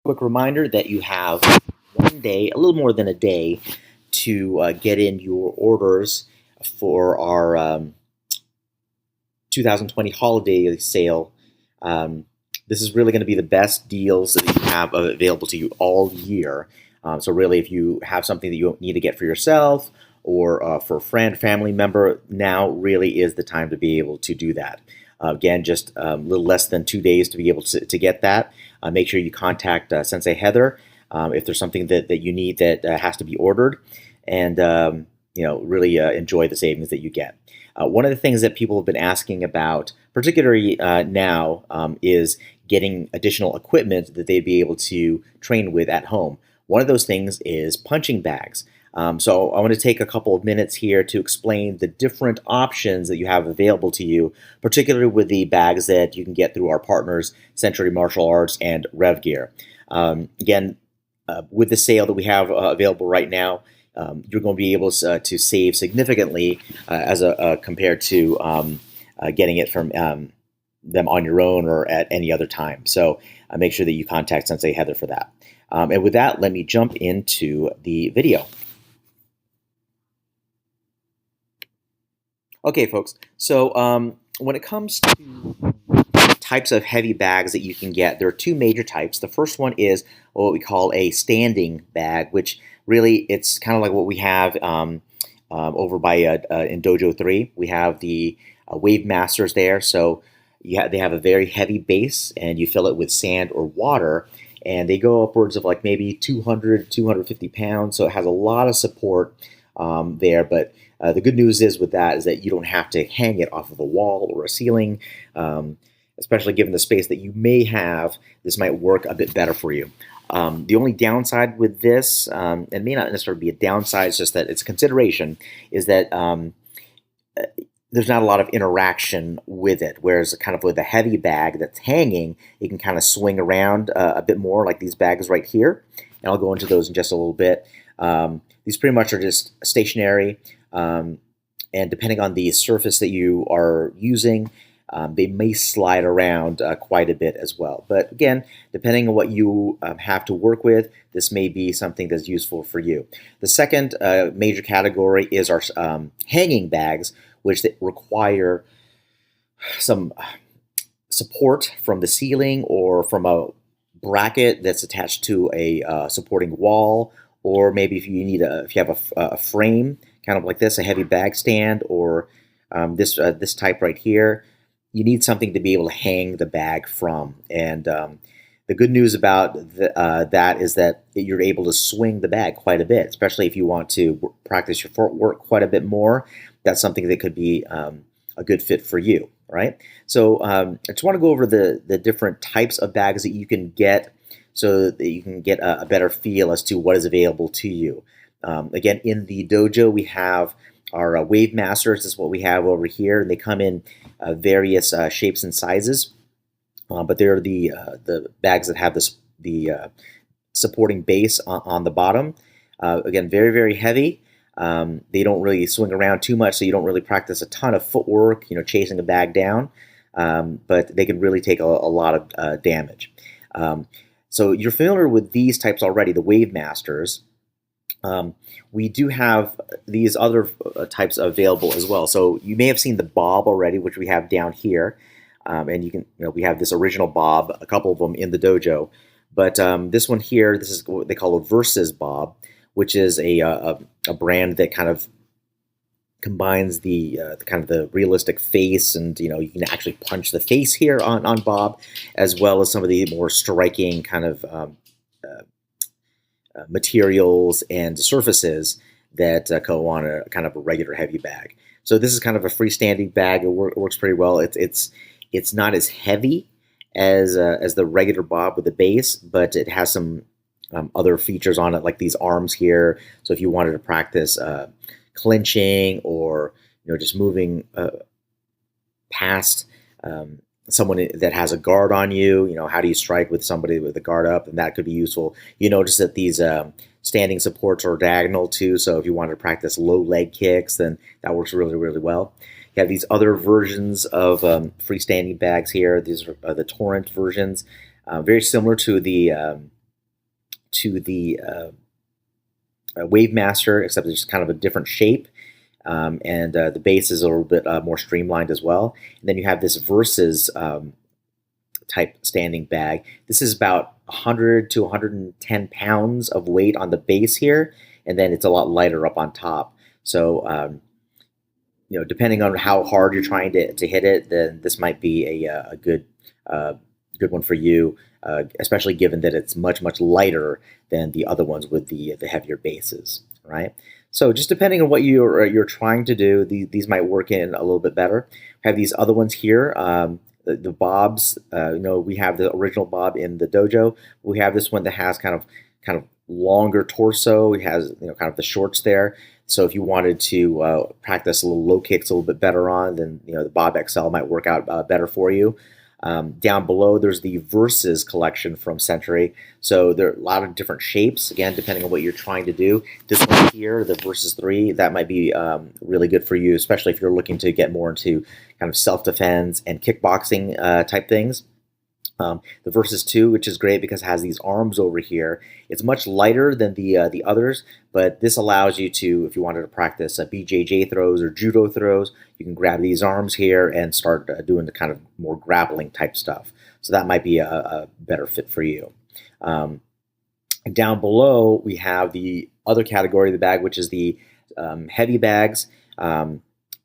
Quick reminder that you have one day, a little more than a day, to get in your orders for our 2020 holiday sale. This is really going to be the best deals that you have available to you all year. So really, if you have something that you need to get for yourself or for a friend, family member, now really is the time to be able to do that. Again, just a little less than 2 days to be able to get that. Make sure you contact Sensei Heather if there's something that you need that has to be ordered, and really enjoy the savings that you get. One of the things that people have been asking about, particularly now, is getting additional equipment that they'd be able to train with at home. One of those things is punching bags. So I want to take a couple of minutes here to explain the different options that you have available to you, particularly with the bags that you can get through our partners, Century Martial Arts and Rev Gear. Again, with the sale that we have available right now, you're going to be able to save significantly as compared to getting it from them on your own or at any other time. So make sure that you contact Sensei Heather for that. And with that, let me jump into the video. Okay, folks, so when it comes to types of heavy bags that you can get, there are two major types. The first one is what we call a standing bag, which really it's kind of like what we have over by in Dojo 3. We have the Wave Masters there, so they have a very heavy base, and you fill it with sand or water, and they go upwards of like maybe 200, 250 pounds, so it has a lot of support there, but the good news is with that is that you don't have to hang it off of a wall or a ceiling, especially given the space that you may have. This might work a bit better for you. The only downside with this, and may not necessarily be a downside, it's just that it's a consideration, is that there's not a lot of interaction with it, whereas kind of with a heavy bag that's hanging, you can kind of swing around a bit more, like these bags right here, and I'll go into those in just a little bit. These pretty much are just stationary, and depending on the surface that you are using, they may slide around quite a bit as well. But again, depending on what you have to work with, this may be something that's useful for you. The second major category is our hanging bags, which require some support from the ceiling or from a bracket that's attached to a supporting wall, or maybe if you have a frame, kind of like this, a heavy bag stand, or this type right here. You need something to be able to hang the bag from. And the good news about that is that you're able to swing the bag quite a bit, especially if you want to practice your footwork quite a bit more. That's something that could be a good fit for you, right? So I just want to go over the different types of bags that you can get so that you can get a better feel as to what is available to you. Again, in the dojo, we have our Wave Masters. This is what we have over here, and they come in various shapes and sizes. But they're the bags that have the supporting base on the bottom. Again, very, very heavy. They don't really swing around too much, so you don't really practice a ton of footwork, chasing a bag down. But they can really take a lot of damage. So you're familiar with these types already, the Wave Masters. We do have these other types available as well. So you may have seen the bob already, which we have down here. And you can, we have this original bob, a couple of them in the dojo. But this one here, this is what they call a Versus bob, which is a brand that kind of combines the kind of the realistic face, and you can actually punch the face here on bob, as well as some of the more striking kind of materials and surfaces that go on a kind of a regular heavy bag. So this is kind of a freestanding bag. It works pretty well. It's not as heavy as the regular bob with the base, but it has some other features on it, like these arms here. So if you wanted to practice clinching, or just moving past someone that has a guard on you, how do you strike with somebody with the guard up, and that could be useful. You notice that these standing supports are diagonal too, so if you wanted to practice low leg kicks, then that works really, really well. You have these other versions of freestanding bags here. These are the Torrent versions, very similar to the to the Wave Master, except it's just kind of a different shape. And the base is a little bit more streamlined as well. And then you have this Versus type standing bag. This is about 100 to 110 pounds of weight on the base here, and then it's a lot lighter up on top. So depending on how hard you're trying to hit it, then this might be a good one for you, especially given that it's much lighter than the other ones with the heavier bases, right? So just depending on what you're trying to do, these might work in a little bit better. We have these other ones here. The bobs, we have the original bob in the dojo. We have this one that has kind of longer torso. It has kind of the shorts there. So if you wanted to practice a little low kicks a little bit better on, then the Bob XL might work out better for you. Down below, there's the Versus collection from Century. So there are a lot of different shapes, again, depending on what you're trying to do. This one here, the Versus 3, that might be really good for you, especially if you're looking to get more into kind of self-defense and kickboxing type things. The Versus 2, which is great because it has these arms over here. It's much lighter than the others, but this allows you to, if you wanted to practice BJJ throws or judo throws, you can grab these arms here and start doing the kind of more grappling type stuff. So that might be a better fit for you. Down below, we have the other category of the bag, which is the heavy bags,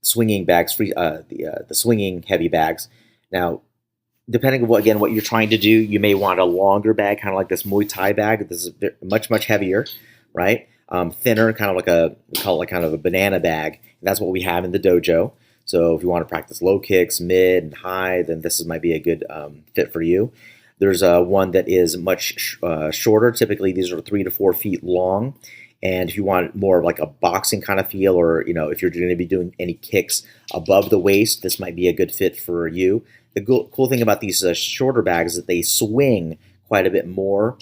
swinging bags, the swinging heavy bags. Now, depending on what you're trying to do, you may want a longer bag, kind of like this Muay Thai bag. This is much heavier, right? Thinner, kind of like we call it kind of a banana bag. And that's what we have in the dojo. So if you want to practice low kicks, mid, and high, then this might be a good fit for you. There's one that is much shorter. Typically, these are 3 to 4 feet long. And if you want more of like a boxing kind of feel, or if you're going to be doing any kicks above the waist, this might be a good fit for you. The cool thing about these shorter bags is that they swing quite a bit more.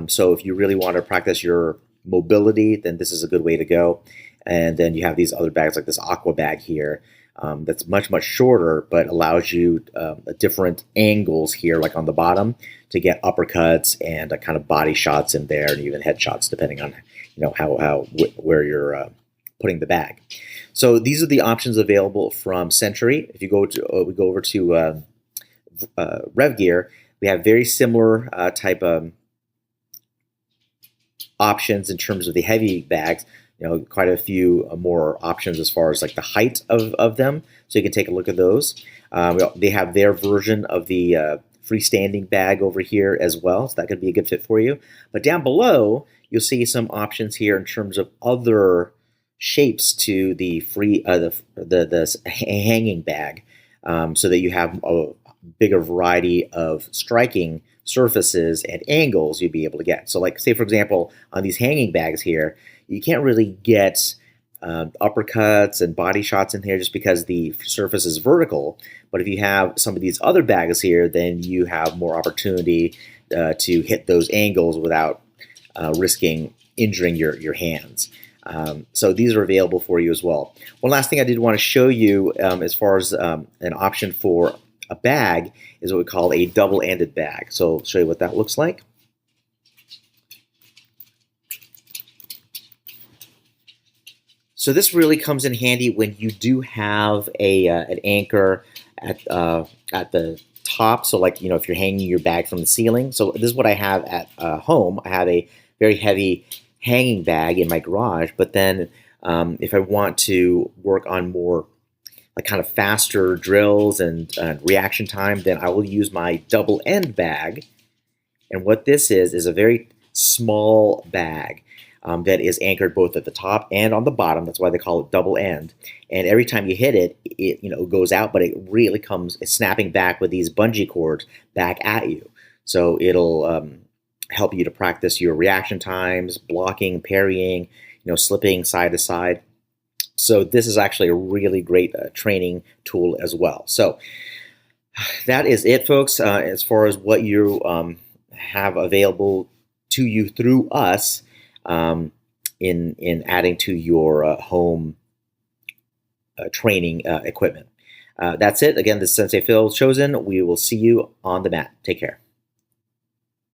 So if you really want to practice your mobility, then this is a good way to go. And then you have these other bags like this Aqua bag here that's much shorter, but allows you different angles here, like on the bottom, to get uppercuts and kind of body shots in there, and even headshots, depending on where you're putting the bag. So these are the options available from Century. If you go over to Rev Gear, we have very similar type of options in terms of the heavy bags. Quite a few more options as far as like the height of them. So you can take a look at those. They have their version of the freestanding bag over here as well, so that could be a good fit for you. But down below, you'll see some options here in terms of other shapes to the the hanging bag, so that you have a bigger variety of striking surfaces and angles you'd be able to get. So like, say for example, on these hanging bags here, you can't really get uppercuts and body shots in here just because the surface is vertical. But if you have some of these other bags here, then you have more opportunity to hit those angles without risking injuring your hands. So these are available for you as well. One last thing I did want to show you as far as an option for a bag is what we call a double-ended bag. So I'll show you what that looks like. So this really comes in handy when you do have an anchor at the top. So like, if you're hanging your bag from the ceiling. So this is what I have at home. I have a very heavy hanging bag in my garage, but then if I want to work on more like kind of faster drills and reaction time, then I will use my double end bag. And what this is a very small bag that is anchored both at the top and on the bottom. That's why they call it double end. And every time you hit it, it goes out, but it really comes snapping back with these bungee cords back at you. So it'll help you to practice your reaction times, blocking, parrying, slipping side to side. So this is actually a really great training tool as well. So that is it, folks, as far as what you have available to you through us in adding to your home training equipment. That's it. Again, this is Sensei Phil Chosen. We will see you on the mat. Take care.